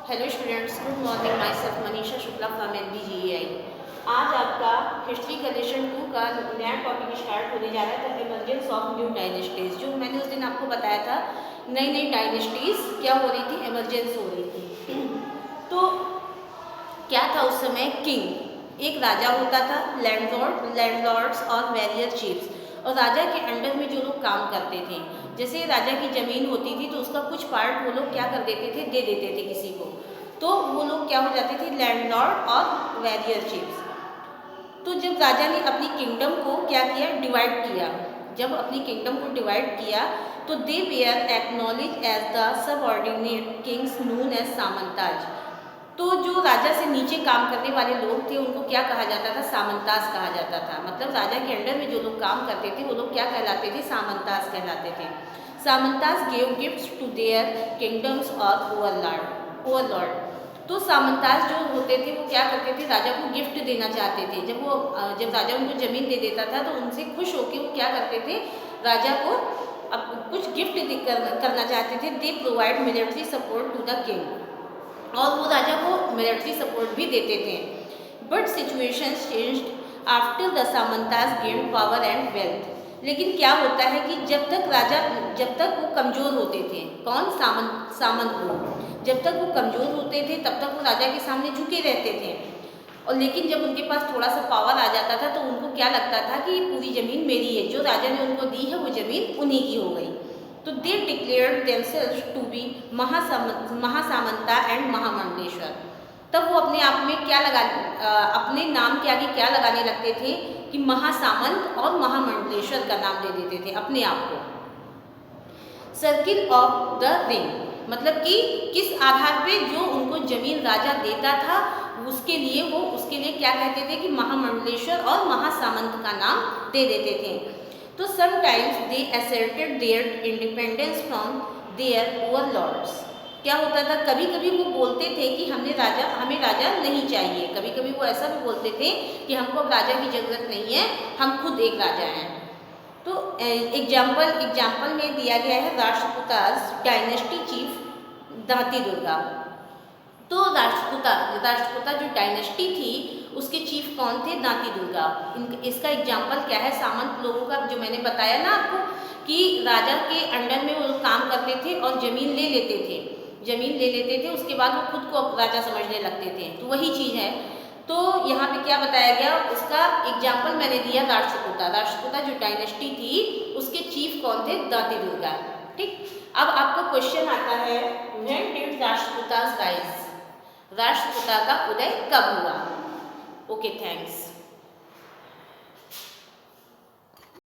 Hello students, good morning. My self Manisha Shukla from NBGEI। आज आपका history का लेसन 2 का नया टॉपिक स्टार्ट होने जा रहा है, the emergence of new dynasties. जो मैंने उस दिन आपको बताया था, नई नई डायनेस्टीज क्या हो रही थी, इमरजेंस हो रही थी। तो क्या था उस समय, किंग एक राजा होता था, लैंडलॉर्ड्स और वेरियर चीफ्स, और राजा के अंडर में जो लोग काम करते थे, जैसे राजा की ज़मीन होती थी तो उसका कुछ पार्ट वो लोग क्या कर देते थे, दे देते थे किसी को, तो वो लोग क्या हो जाते थे, लैंडलॉर्ड और वेरियर चीफ्स। तो जब राजा ने अपनी किंगडम को क्या किया, डिवाइड किया, जब अपनी किंगडम को डिवाइड किया तो they were acknowledge as the subordinate kings known as samantas. तो जो राजा से नीचे काम करने वाले लोग थे उनको क्या कहा जाता था, सामंतास कहा जाता था। मतलब राजा के अंडर में जो लोग काम करते थे वो लोग क्या कहलाते थे, सामंतास कहलाते थे। Samantas gave gifts to their kingdoms और ओवरलॉर्ड। तो सामंतास जो होते थे वो क्या करते थे, राजा को गिफ्ट देना चाहते थे। जब राजा उनको ज़मीन दे देता था तो उनसे खुश होकर वो क्या करते थे, राजा को अब कुछ गिफ्ट करना चाहते थे। They provide military support to the king, और वो राजा को मिलिट्री सपोर्ट भी देते थे। But situation changed after the samantas gained power and wealth. लेकिन क्या होता है कि जब तक वो कमज़ोर होते थे, कौन, सामंत लोग जब तक वो कमज़ोर होते थे तब तक वो राजा के सामने झुके रहते थे। और लेकिन जब उनके पास थोड़ा सा पावर आ जाता था तो उनको क्या लगता था कि पूरी ज़मीन मेरी है, जो राजा ने उनको दी है वो ज़मीन उन्हीं की हो गई। तो they declared themselves to be mahasamanta and mahamandaleshwar. तब वो अपने आप में क्या अपने नाम के आगे क्या लगाने लगते थे कि महासामंत और महामंडलेश्वर का नाम दे देते थे अपने आप को। सर्किल ऑफ द रिंग, मतलब कि किस आधार पे, जो उनको जमीन राजा देता था उसके लिए क्या कहते थे कि महामंडलेश्वर और महासामंत का नाम दे देते थे। तो sometimes they asserted their independence from their overlords. क्या होता था, कभी कभी वो बोलते थे कि हमें राजा नहीं चाहिए। कभी कभी वो ऐसा भी बोलते थे कि हमको अब राजा की ज़रूरत नहीं है, हम खुद एक राजा हैं। तो एग्जाम्पल में दिया गया है राष्ट्रकूटास डायनेस्टी चीफ दाती दुर्गा। तो राष्ट्रकूटा जो डायनेस्टी थी उसके चीफ कौन थे, दाती दुर्गा। इसका एग्जाम्पल क्या है, सामंत लोगों का, जो मैंने बताया ना आपको कि राजा के अंडर में वो काम करते थे और ज़मीन ले लेते थे, उसके बाद वो खुद को राजा समझने लगते थे। तो वही चीज़ है। तो यहाँ पे क्या बताया गया, उसका एग्जाम्पल मैंने दिया राष्ट्रकूटा जो डायनेस्टी थी उसके चीफ कौन थे, दाती दुर्गा। ठीक, अब आपका क्वेश्चन आता है, when did Rashtrakutas rise, Rashtrakuta का उदय कब हुआ। Okay, thanks.